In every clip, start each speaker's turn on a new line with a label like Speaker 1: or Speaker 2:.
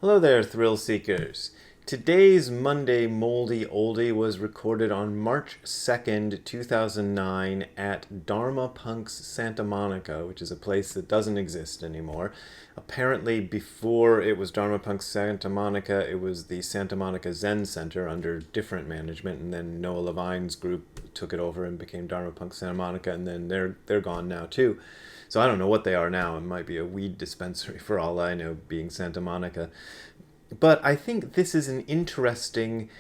Speaker 1: Hello there, thrill seekers. Today's Monday Moldy Oldie was recorded on March 2nd, 2009 at Dharma Punk's Santa Monica, which is a place that doesn't exist anymore. Apparently, before it was Dharma Punk's Santa Monica, it was the Santa Monica Zen Center under different management, and then Noah Levine's group took it over and became Dharma Punk Santa Monica, and then they're gone now too. So I don't know what they are now. It might be a weed dispensary for all I know, being Santa Monica. But I think this is an interesting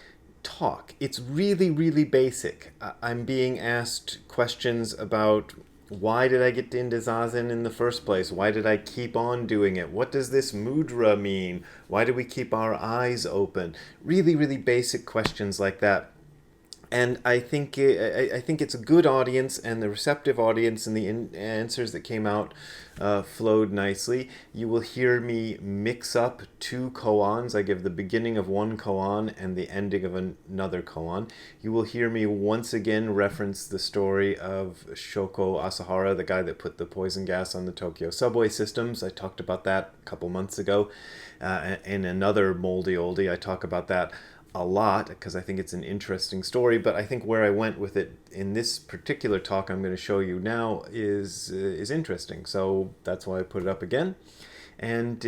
Speaker 1: talk. It's really, really basic. I'm being asked questions about why did I get into Zazen in the first place? Why did I keep on doing it? What does this mudra mean? Why do we keep our eyes open? Really, really basic questions like that. And I think it's a good audience, and the receptive audience and the answers that came out flowed nicely. You will hear me mix up two koans. I give the beginning of one koan and the ending of another koan. You will hear me once again reference the story of Shoko Asahara, the guy that put the poison gas on the Tokyo subway systems. I talked about that a couple months ago. In another moldy oldie, I talk about that a lot because I think it's an interesting story. But I think where I went with it in this particular talk I'm going to show you now is interesting. So that's why I put it up again, and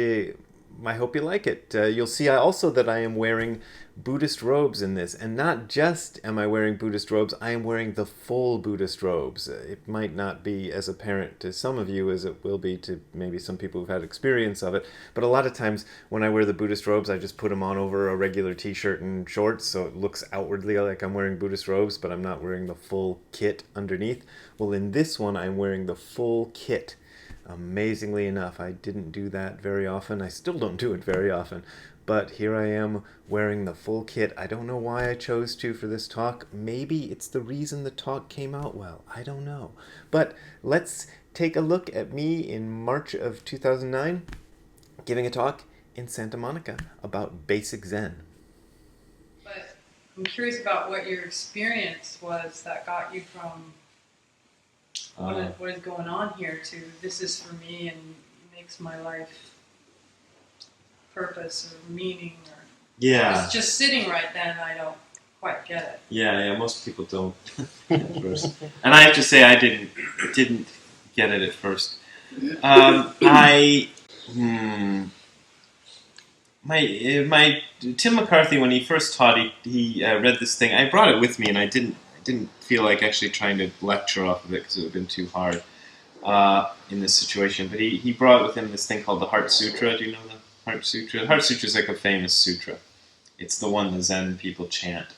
Speaker 1: I hope you like it. You'll see also that I am wearing Buddhist robes in this, and not just am I wearing Buddhist robes, I am wearing the full Buddhist robes. It might not be as apparent to some of you as it will be to maybe some people who've had experience of it, but a lot of times when I wear the Buddhist robes, I just put them on over a regular t-shirt and shorts, so it looks outwardly like I'm wearing Buddhist robes, but I'm not wearing the full kit underneath. Well, in this one, I'm wearing the full kit. Amazingly enough, I didn't do that very often. I still don't do it very often. But here I am wearing the full kit. I don't know why I chose to for this talk. Maybe it's the reason the talk came out well. I don't know. But let's take a look at me in March of 2009 giving a talk in Santa Monica about basic Zen.
Speaker 2: But I'm curious about what your experience was that got you from what is going on here to this is for me and makes my life purpose or meaning, or
Speaker 3: Yeah,
Speaker 2: just sitting right then I don't quite get it.
Speaker 3: yeah. Most people don't at first, and I have to say I didn't get it at first. I my Tim McCarthy, when he first taught, he read this thing. I brought it with me, and I didn't feel like actually trying to lecture off of it because it would have been too hard in this situation. But he brought with him this thing called the Heart Sutra. Do you know the Heart Sutra? The Heart Sutra is like a famous sutra. It's the one the Zen people chant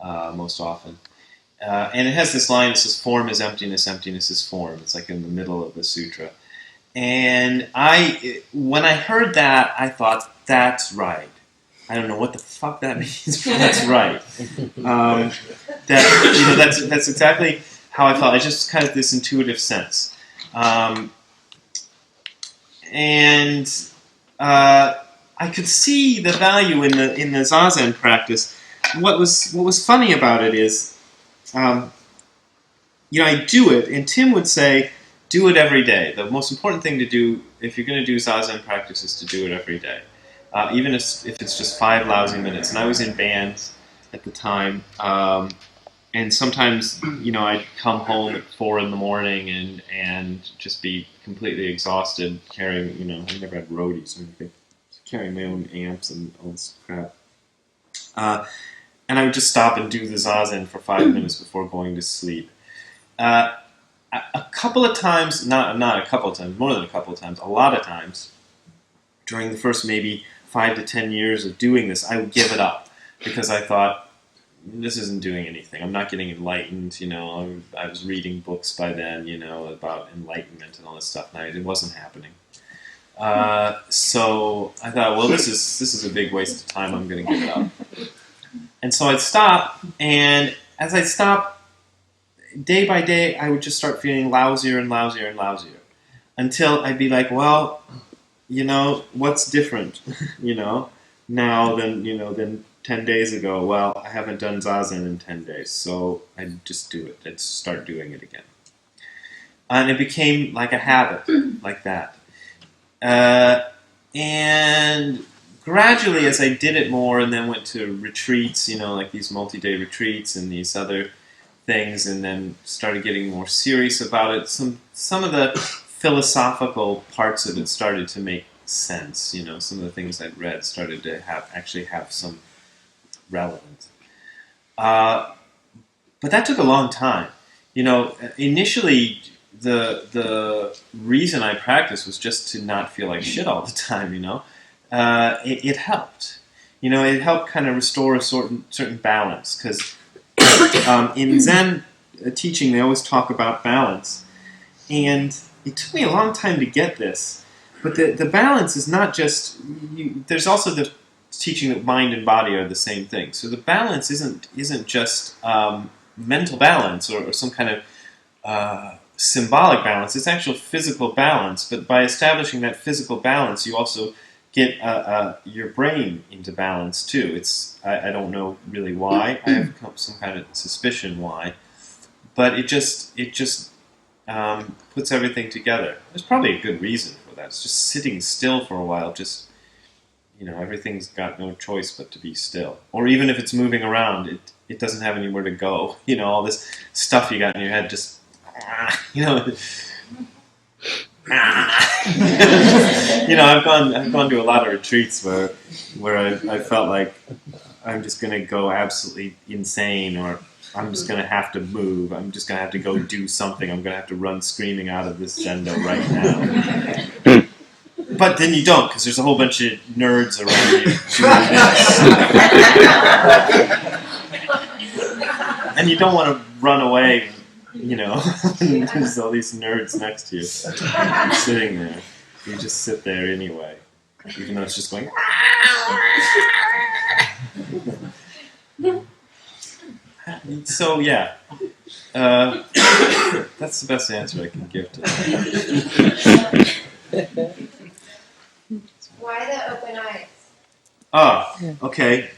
Speaker 3: most often. And it has this line that says, "Form is emptiness, emptiness is form." It's like in the middle of the sutra. And when I heard that, I thought, that's right. I don't know what the fuck that means, but that's right. That's exactly how I felt. It's just kind of this intuitive sense. And I could see the value in the Zazen practice. What was funny about it is, I do it, and Tim would say, do it every day. The most important thing to do if you're going to do Zazen practice is to do it every day, even if it's just 5 lousy minutes. And I was in bands at the time, and sometimes I'd come home at 4 in the morning and just be completely exhausted carrying. I never had roadies or anything, carrying my own amps and all this crap. And I would just stop and do the Zazen for 5 minutes before going to sleep. A couple of times, not a couple of times, more than a couple of times, a lot of times, during the first maybe 5 to 10 years of doing this, I would give it up because I thought, this isn't doing anything. I'm not getting enlightened. I was reading books by then, about enlightenment and all this stuff, and it wasn't happening. So I thought, well, this is a big waste of time. I'm going to give it up. And so I'd stop, and as I stopped, day by day, I would just start feeling lousier and lousier and lousier until I'd be like, well, what's different, now than 10 days ago? Well, I haven't done Zazen in 10 days, so I'd just do it. I'd start doing it again. And it became like a habit, like that. And gradually, as I did it more and then went to retreats, like these multi-day retreats and these other things, and then started getting more serious about it, some of the philosophical parts of it started to make sense. Some of the things I'd read started to actually have some relevance. But that took a long time. Initially, the reason I practiced was just to not feel like shit all the time. It helped. It helped kind of restore a certain balance, because in Zen teaching they always talk about balance, and it took me a long time to get this. But the balance is not just. There's also the teaching that mind and body are the same thing. So the balance isn't just mental balance or some kind of symbolic balance. It's actual physical balance. But by establishing that physical balance, you also get your brain into balance too. I don't know really why. I have some kind of suspicion why, but it just puts everything together. There's probably a good reason for that. It's just sitting still for a while. Just everything's got no choice but to be still. Or even if it's moving around, it doesn't have anywhere to go. All this stuff you got in your head just I've gone to a lot of retreats where I felt like I'm just going to go absolutely insane, or I'm just going to have to move. I'm just going to have to go do something. I'm going to have to run screaming out of this zendo right now. But then you don't, because there's a whole bunch of nerds around you doing this. And you don't want to run away, there's all these nerds next to you sitting there. You just sit there anyway, even though it's just going. So yeah, that's the best answer I can give to that.
Speaker 4: Why the open eyes?
Speaker 3: Oh, okay.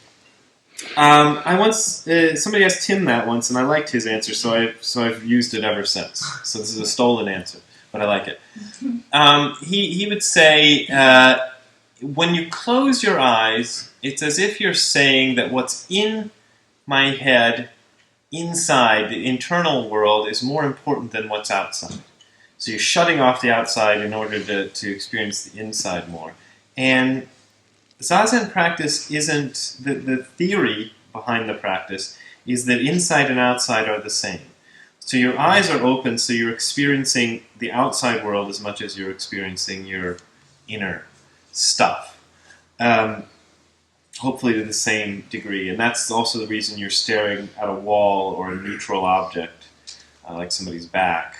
Speaker 3: I once somebody asked Tim that once, and I liked his answer, so I've used it ever since. So this is a stolen answer, but I like it. He would say, when you close your eyes, it's as if you're saying that what's in my head, inside the internal world, is more important than what's outside. So you're shutting off the outside in order to experience the inside more. And Zazen practice isn't, the theory behind the practice is that inside and outside are the same. So your eyes are open, so you're experiencing the outside world as much as you're experiencing your inner stuff. Hopefully to the same degree. And that's also the reason you're staring at a wall or a neutral object, like somebody's back.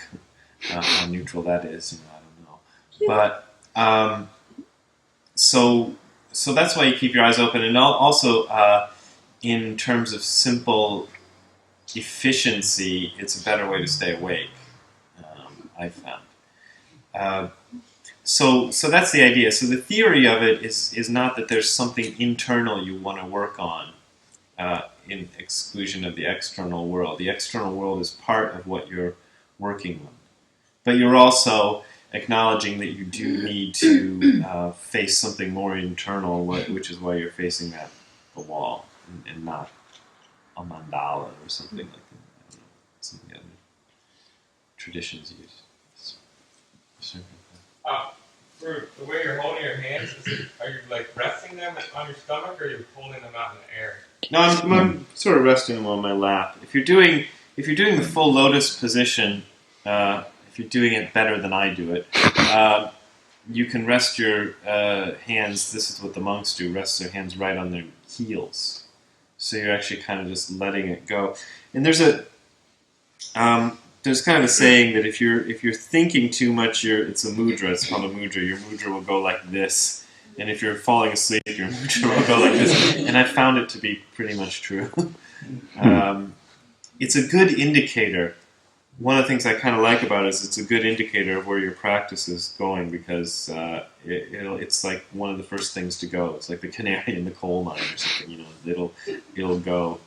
Speaker 3: How neutral that is, I don't know. But, so that's why you keep your eyes open. And also, in terms of simple efficiency, it's a better way to stay awake, I've found. So that's the idea. So the theory of it is not that there's something internal you want to work on in exclusion of the external world. The external world is part of what you're working on. But you're also acknowledging that you do need to face something more internal, which is why you're facing the wall and not a mandala or something like that. I don't know, some of the other traditions use.
Speaker 5: For the way you're holding your hands, are you like resting them on your stomach, or are you holding them out in the air?
Speaker 3: No, I'm sort of resting them on my lap. If you're doing the full lotus position, if you're doing it better than I do it, you can rest your hands. This is what the monks do: rest their hands right on their heels. So you're actually kind of just letting it go. And there's kind of a saying that if you're thinking too much, it's a mudra. It's called a mudra. Your mudra will go like this, and if you're falling asleep, your mudra will go like this. And I found it to be pretty much true. It's a good indicator. One of the things I kind of like about it is it's a good indicator of where your practice is going, because it's like one of the first things to go. It's like the canary in the coal mine or something. It'll go,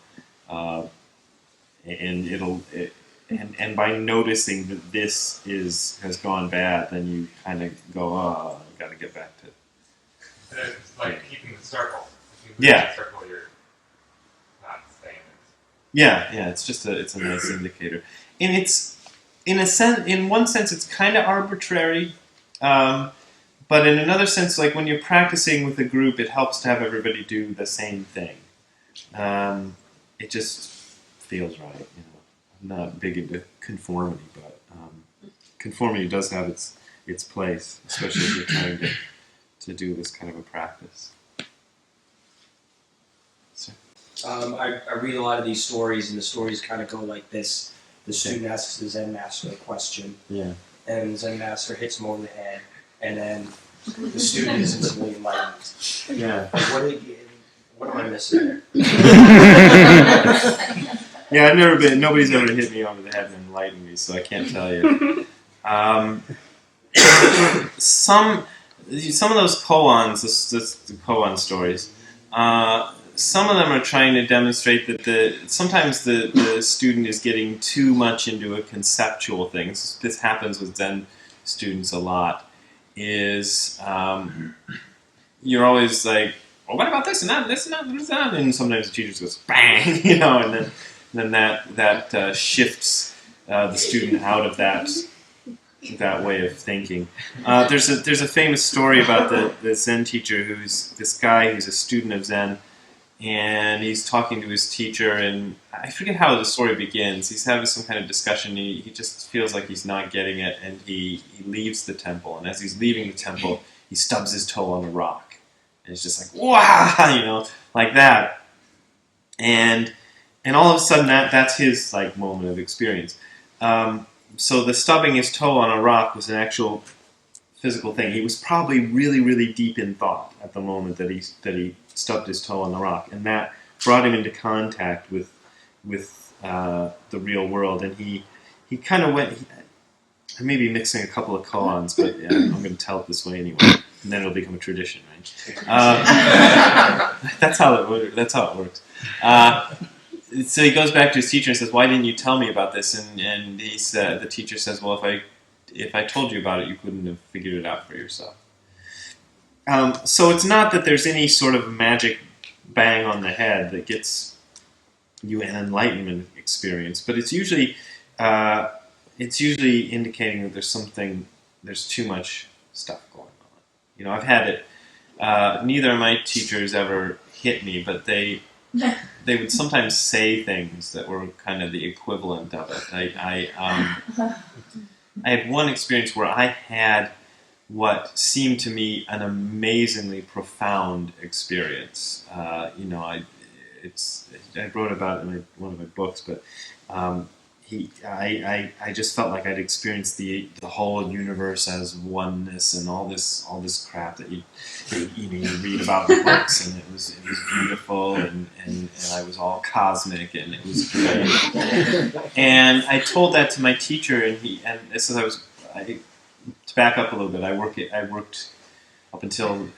Speaker 3: and by noticing that this has gone bad, then you kind of go, oh, I've got to get back to
Speaker 5: It's like keeping the circle. If you lose
Speaker 3: Yeah.
Speaker 5: the circle, you're not staying.
Speaker 3: Yeah, it's just it's a nice indicator, and it's in one sense it's kind of arbitrary, but in another sense, like when you're practicing with a group, it helps to have everybody do the same thing. It just feels right, you know. I'm not big into conformity, but conformity does have its place, especially if you're trying to do this kind of a practice. So.
Speaker 6: I read a lot of these stories, and the stories kind of go like this. The student asks the Zen master a question,
Speaker 3: Yeah.
Speaker 6: and the Zen master hits him over the head, and then the student is instantly enlightened.
Speaker 3: Yeah.
Speaker 6: Like, what am I missing there?
Speaker 3: Yeah, nobody's ever hit me over the head and enlightened me, so I can't tell you. Some of those koans, the koan stories, some of them are trying to demonstrate that sometimes the student is getting too much into a conceptual thing. This happens with Zen students a lot. Is you're always like, well, what about this and that, this and that, this and that, and sometimes the teacher just goes bang, you know, and then that shifts the student out of that way of thinking. There's a famous story about the Zen teacher who's this guy who's a student of Zen, and he's talking to his teacher, and I forget how the story begins. He's having some kind of discussion. He just feels like he's not getting it, and he leaves the temple. And as he's leaving the temple, he stubs his toe on a rock, and it's just like, wow, you know, like that. And all of a sudden, that's his like moment of experience. So the stubbing his toe on a rock was an actual physical thing. He was probably really, really deep in thought at the moment that he stubbed his toe on the rock, and that brought him into contact with the real world. And he kind of went. I may be mixing a couple of koans, but yeah, I'm going to tell it this way anyway, and then it'll become a tradition, right? That's how it works. So he goes back to his teacher and says, "Why didn't you tell me about this?" And the teacher says, "Well, if I told you about it, you couldn't have figured it out for yourself." So it's not that there's any sort of magic bang on the head that gets you an enlightenment experience, but it's usually indicating that there's too much stuff going on. You know, I've had it. Neither of my teachers ever hit me, but they would sometimes say things that were kind of the equivalent of it. I had one experience where I had what seemed to me an amazingly profound experience. I wrote about it in one of my books, but I just felt like I'd experienced the whole universe as oneness and all this crap that you read about in books, and it was beautiful, and I was all cosmic, and it was great. And I told that to my teacher, and so to back up a little bit, I worked up until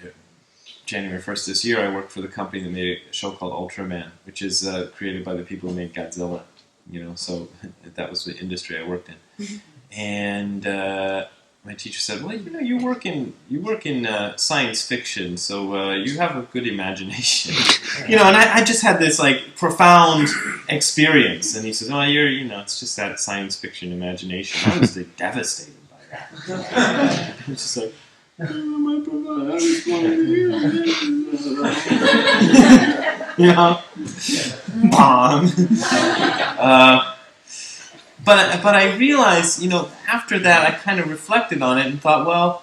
Speaker 3: January 1st this year. I worked for the company that made a show called Ultraman, which is created by the people who made Godzilla. So that was the industry I worked in. And my teacher said, "Well, you work in science fiction, so you have a good imagination." And I just had this like profound experience. And he says, "Oh, it's just that science fiction imagination." I was devastated by that. I was just like, "Oh, my brother, I was Bong. But I realized, after that, I kind of reflected on it and thought, well,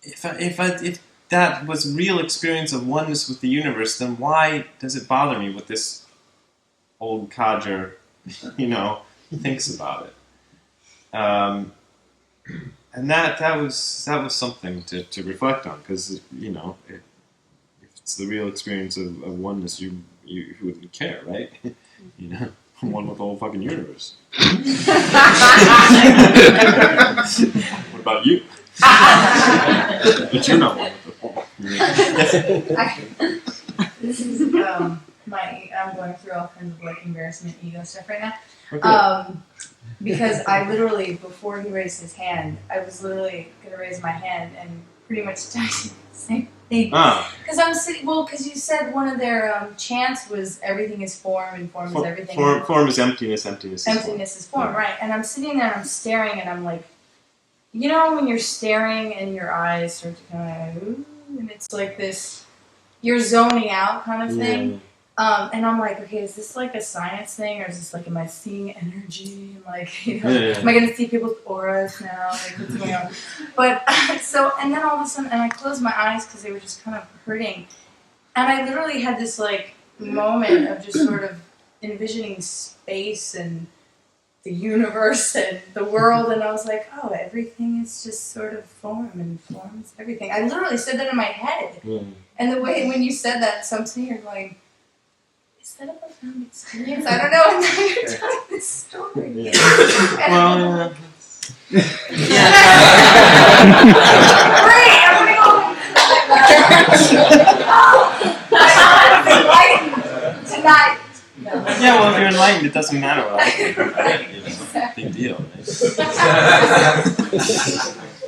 Speaker 3: if that was real experience of oneness with the universe, then why does it bother me what this old codger, thinks about it? And that was something to reflect on, because if it's the real experience of oneness, you wouldn't care, right? I'm one with the whole fucking universe. What about you? But you're not one with the whole universe.
Speaker 4: This is I'm going through all kinds of like embarrassment, ego stuff right now.
Speaker 3: Okay.
Speaker 4: Because I literally, before he raised his hand, I was literally going to raise my hand and pretty much touch his Same thing.
Speaker 3: Ah,
Speaker 4: Because I'm sitting. Well, because you said one of their chants was everything is form and form is everything.
Speaker 3: form is emptiness, emptiness is form.
Speaker 4: Emptiness is form, right? And I'm sitting there and I'm staring and I'm like, you know, when you're staring and your eyes start to kind of, and it's like this, you're zoning out kind of thing. And I'm like, okay, is this like a science thing, or is this like, am I seeing energy? And like, you know, am I going to see people's auras now? Like, what's going on? But so, and then all of a sudden, and I closed my eyes because they were just kind of hurting, and I literally had this like moment of just sort of envisioning space and the universe and the world, and I was like, oh, everything is just sort of form, and form is everything. I literally said that in my head, and the way when you said that, so I'm sitting here going, is that a profound experience? I don't know. And now you're telling this story.
Speaker 3: Well,
Speaker 4: Great! I'm gonna go home I'm enlightened tonight.
Speaker 3: yeah, well, if you're enlightened, it doesn't matter what I think, right? It's a big deal, right?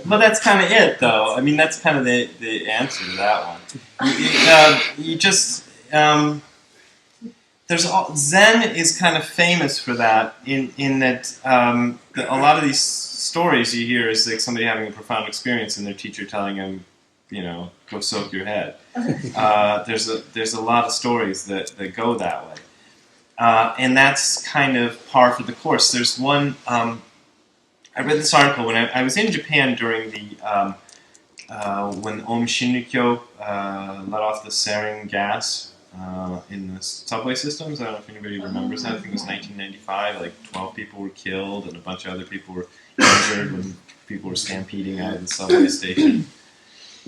Speaker 3: Well, that's kind of it, though. I mean, that's kind of the answer to that one. You just... Zen is kind of famous for that in that a lot of these stories you hear is like somebody having a profound experience and their teacher telling them, you know, go soak your head. There's a lot of stories that go that way, and that's kind of par for the course. There's one. I read this article when I was in Japan during the when Om Shinrikyo let off the sarin gas. In the subway systems. I don't know if anybody remembers that. I think it was 1995. Like 12 people were killed and a bunch of other people were injured when people were stampeding out of the subway station.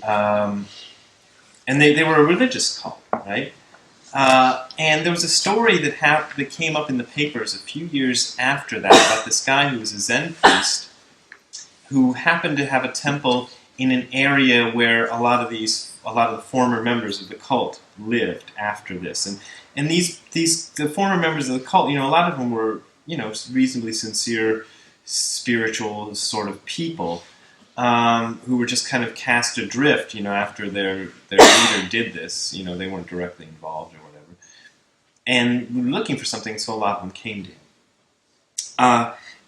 Speaker 3: And they were a religious cult, right? And there was a story that came up in the papers a few years after that about this guy who was a Zen priest who happened to have a temple in an area where a lot of the former members of the cult lived after this, and the former members of the cult, you know, a lot of them were, you know, reasonably sincere, spiritual sort of people, who were just kind of cast adrift, you know, after their leader did this. You know, they weren't directly involved or whatever, and were looking for something, so a lot of them came to him.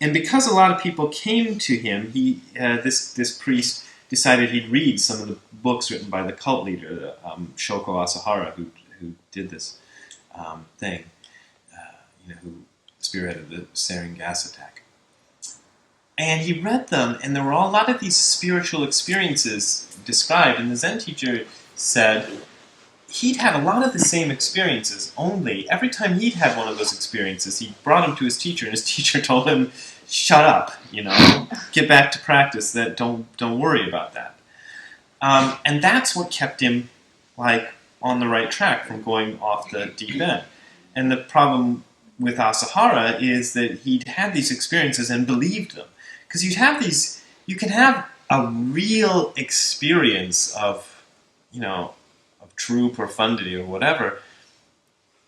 Speaker 3: And because a lot of people came to him, this priest decided he'd read some of the books written by the cult leader, Shoko Asahara, who did this thing, you know, who spearheaded the sarin gas attack. And he read them, and there were a lot of these spiritual experiences described, and the Zen teacher said he'd had a lot of the same experiences, only every time he'd had one of those experiences, he brought him to his teacher, and his teacher told him, shut up, you know, get back to practice, that don't worry about that. And that's what kept him, like, on the right track from going off the deep end. And the problem with Asahara is that he'd had these experiences and believed them. Because you can have a real experience of, you know, of true profundity or whatever.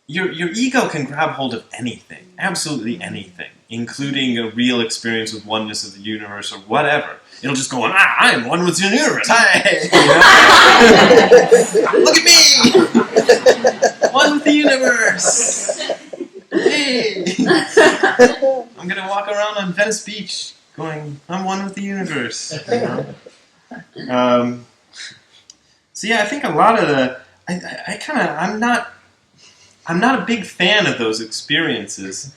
Speaker 3: Your ego can grab hold of anything, absolutely anything, including a real experience with oneness of the universe or whatever. It'll just go on, I'm one with the universe, hey! You know? Look at me! One with the universe! Hey! I'm gonna walk around on Venice Beach going, I'm one with the universe. You know? So yeah, I think a lot of the... I'm not a big fan of those experiences,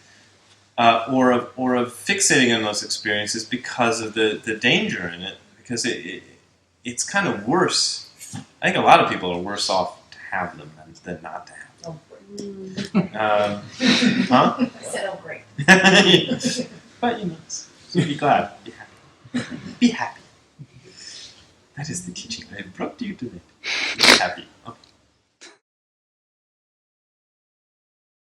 Speaker 3: or of fixating on those experiences because of the danger in it. Because it's kind of worse. I think a lot of people are worse off to have them than not to have them. Huh?
Speaker 4: I said, oh, great.
Speaker 3: But you know, so be glad, be happy, be happy. That is the teaching I have brought to you today. Be happy. Okay.